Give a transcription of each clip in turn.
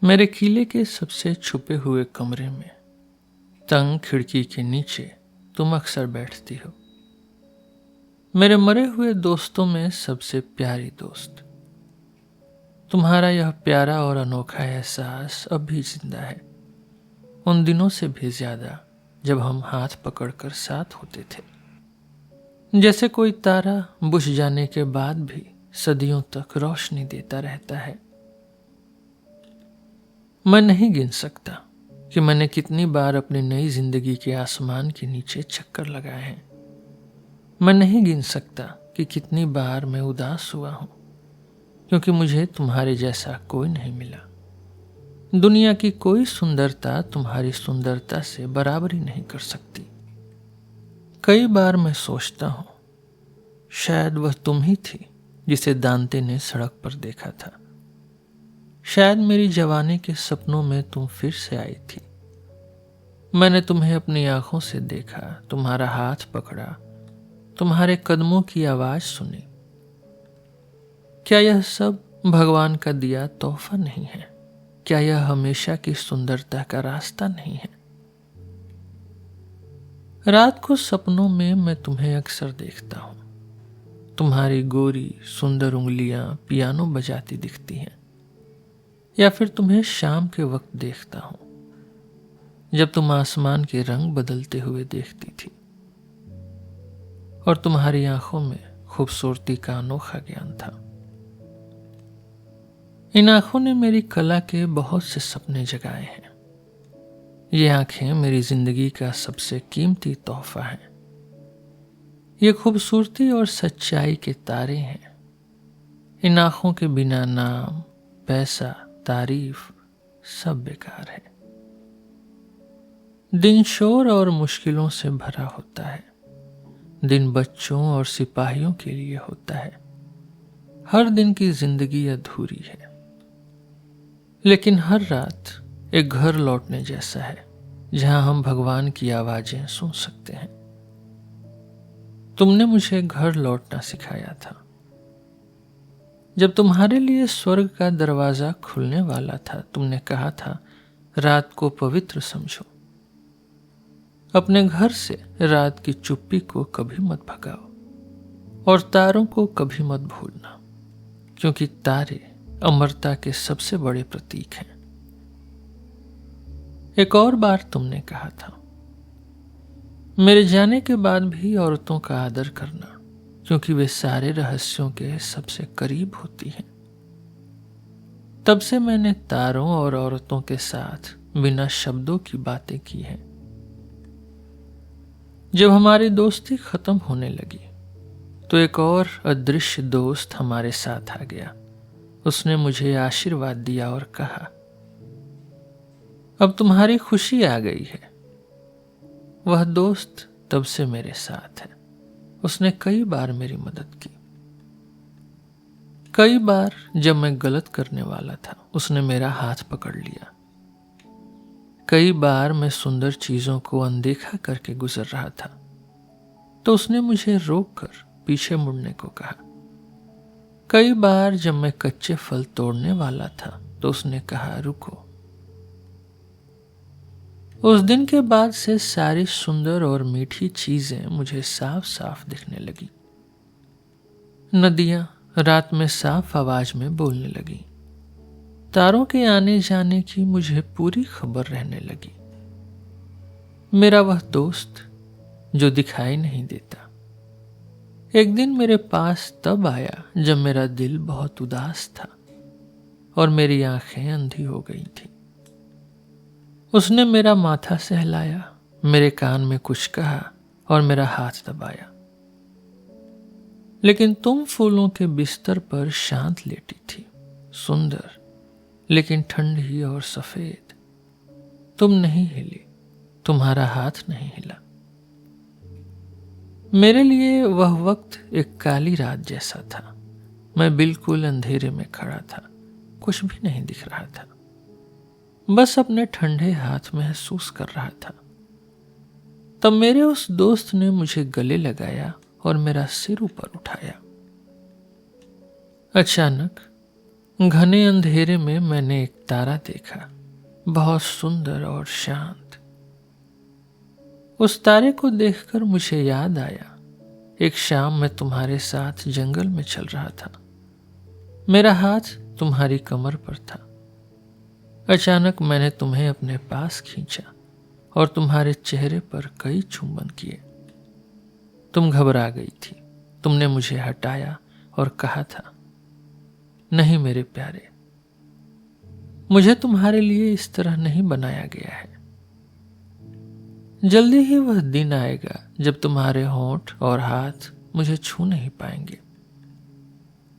मेरे किले के सबसे छुपे हुए कमरे में तंग खिड़की के नीचे तुम अक्सर बैठती हो। मेरे मरे हुए दोस्तों में सबसे प्यारी दोस्त। तुम्हारा यह प्यारा और अनोखा एहसास अब भी जिंदा है, उन दिनों से भी ज्यादा जब हम हाथ पकड़कर साथ होते थे। जैसे कोई तारा बुझ जाने के बाद भी सदियों तक रोशनी देता रहता है। मैं नहीं गिन सकता कि मैंने कितनी बार अपनी नई जिंदगी के आसमान के नीचे चक्कर लगाए हैं। मैं नहीं गिन सकता कि कितनी बार मैं उदास हुआ हूं, क्योंकि मुझे तुम्हारे जैसा कोई नहीं मिला। दुनिया की कोई सुंदरता तुम्हारी सुंदरता से बराबरी नहीं कर सकती। कई बार मैं सोचता हूं, शायद वह तुम ही थी जिसे दांते ने सड़क पर देखा था। शायद मेरी जवानी के सपनों में तुम फिर से आई थी। मैंने तुम्हें अपनी आंखों से देखा, तुम्हारा हाथ पकड़ा, तुम्हारे कदमों की आवाज सुनी। क्या यह सब भगवान का दिया तोहफा नहीं है? क्या यह हमेशा की सुंदरता का रास्ता नहीं है? रात को सपनों में मैं तुम्हें अक्सर देखता हूं। तुम्हारी गोरी सुंदर उंगलियां पियानो बजाती दिखती हैं। या फिर तुम्हें शाम के वक्त देखता हूं, जब तुम आसमान के रंग बदलते हुए देखती थी और तुम्हारी आंखों में खूबसूरती का अनोखा ज्ञान था। इन आंखों ने मेरी कला के बहुत से सपने जगाए हैं। ये आंखें मेरी जिंदगी का सबसे कीमती तोहफा है। ये खूबसूरती और सच्चाई के तारे हैं। इन आंखों के बिना नाम, पैसा, तारीफ सब बेकार है। दिन शोर और मुश्किलों से भरा होता है। दिन बच्चों और सिपाहियों के लिए होता है। हर दिन की जिंदगी अधूरी है, लेकिन हर रात एक घर लौटने जैसा है, जहां हम भगवान की आवाजें सुन सकते हैं। तुमने मुझे घर लौटना सिखाया था। जब तुम्हारे लिए स्वर्ग का दरवाजा खुलने वाला था, तुमने कहा था, रात को पवित्र समझो। अपने घर से रात की चुप्पी को कभी मत भगाओ और तारों को कभी मत भूलना, क्योंकि तारे अमरता के सबसे बड़े प्रतीक हैं। एक और बार तुमने कहा था, मेरे जाने के बाद भी औरतों का आदर करना, क्योंकि वे सारे रहस्यों के सबसे करीब होती हैं। तब से मैंने तारों और औरतों के साथ बिना शब्दों की बातें की हैं। जब हमारी दोस्ती खत्म होने लगी, तो एक और अदृश्य दोस्त हमारे साथ आ गया। उसने मुझे आशीर्वाद दिया और कहा, अब तुम्हारी खुशी आ गई है। वह दोस्त तब से मेरे साथ है। उसने कई बार मेरी मदद की। कई बार जब मैं गलत करने वाला था, उसने मेरा हाथ पकड़ लिया। कई बार मैं सुंदर चीजों को अनदेखा करके गुजर रहा था, तो उसने मुझे रोककर पीछे मुड़ने को कहा। कई बार जब मैं कच्चे फल तोड़ने वाला था, तो उसने कहा, रुको। उस दिन के बाद से सारी सुंदर और मीठी चीजें मुझे साफ साफ दिखने लगी। नदियां रात में साफ आवाज में बोलने लगी। तारों के आने जाने की मुझे पूरी खबर रहने लगी। मेरा वह दोस्त जो दिखाई नहीं देता, एक दिन मेरे पास तब आया जब मेरा दिल बहुत उदास था और मेरी आंखें अंधी हो गई थी। उसने मेरा माथा सहलाया, मेरे कान में कुछ कहा और मेरा हाथ दबाया। लेकिन तुम फूलों के बिस्तर पर शांत लेटी थी, सुंदर लेकिन ठंडी और सफेद। तुम नहीं हिली, तुम्हारा हाथ नहीं हिला। मेरे लिए वह वक्त एक काली रात जैसा था। मैं बिल्कुल अंधेरे में खड़ा था, कुछ भी नहीं दिख रहा था, बस अपने ठंडे हाथ महसूस कर रहा था। तब मेरे उस दोस्त ने मुझे गले लगाया और मेरा सिर ऊपर उठाया। अचानक घने अंधेरे में मैंने एक तारा देखा, बहुत सुंदर और शांत। उस तारे को देखकर मुझे याद आया, एक शाम मैं तुम्हारे साथ जंगल में चल रहा था। मेरा हाथ तुम्हारी कमर पर था। अचानक मैंने तुम्हें अपने पास खींचा और तुम्हारे चेहरे पर कई चुंबन किए। तुम घबरा गई थी। तुमने मुझे हटाया और कहा था, नहीं मेरे प्यारे, मुझे तुम्हारे लिए इस तरह नहीं बनाया गया है। जल्दी ही वह दिन आएगा जब तुम्हारे होंठ और हाथ मुझे छू नहीं पाएंगे,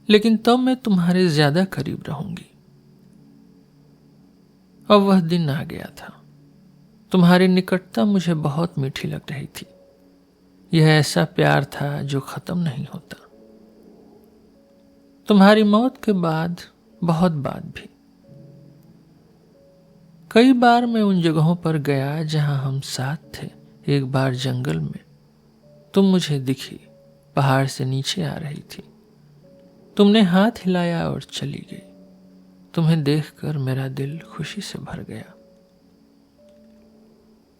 लेकिन तब मैं तुम्हारे ज्यादा करीब रहूंगी। अब वह दिन आ गया था। तुम्हारी निकटता मुझे बहुत मीठी लग रही थी। यह ऐसा प्यार था जो खत्म नहीं होता। तुम्हारी मौत के बाद बहुत बात भी। कई बार मैं उन जगहों पर गया जहां हम साथ थे। एक बार जंगल में तुम मुझे दिखी, पहाड़ से नीचे आ रही थी। तुमने हाथ हिलाया और चली गई। तुम्हें देखकर मेरा दिल खुशी से भर गया।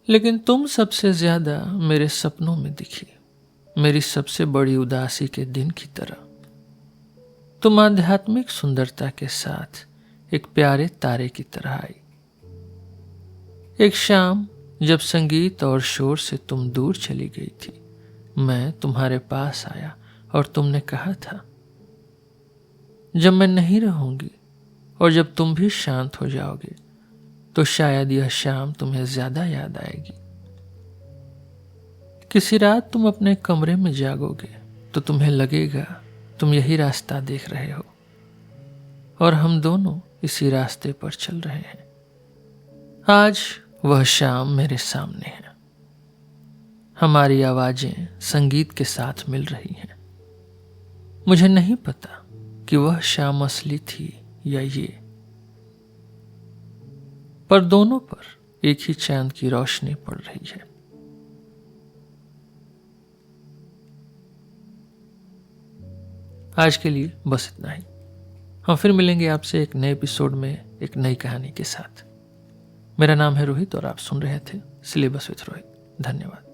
लेकिन तुम सबसे ज्यादा मेरे सपनों में दिखी, मेरी सबसे बड़ी उदासी के दिन की तरह। तुम आध्यात्मिक सुंदरता के साथ एक प्यारे तारे की तरह आई। एक शाम जब संगीत और शोर से तुम दूर चली गई थी, मैं तुम्हारे पास आया और तुमने कहा था, जब मैं नहीं रहूंगी और जब तुम भी शांत हो जाओगे तो शायद यह शाम तुम्हें ज्यादा याद आएगी। किसी रात तुम अपने कमरे में जागोगे तो तुम्हें लगेगा तुम यही रास्ता देख रहे हो और हम दोनों इसी रास्ते पर चल रहे हैं। आज वह शाम मेरे सामने है। हमारी आवाजें संगीत के साथ मिल रही हैं। मुझे नहीं पता कि वह शाम असली थी या ये, पर दोनों पर एक ही चांद की रोशनी पड़ रही है। आज के लिए बस इतना ही। हम फिर मिलेंगे आपसे एक नए एपिसोड में एक नई कहानी के साथ। मेरा नाम है रोहित और आप सुन रहे थे सिलेबस विथ रोहित। धन्यवाद।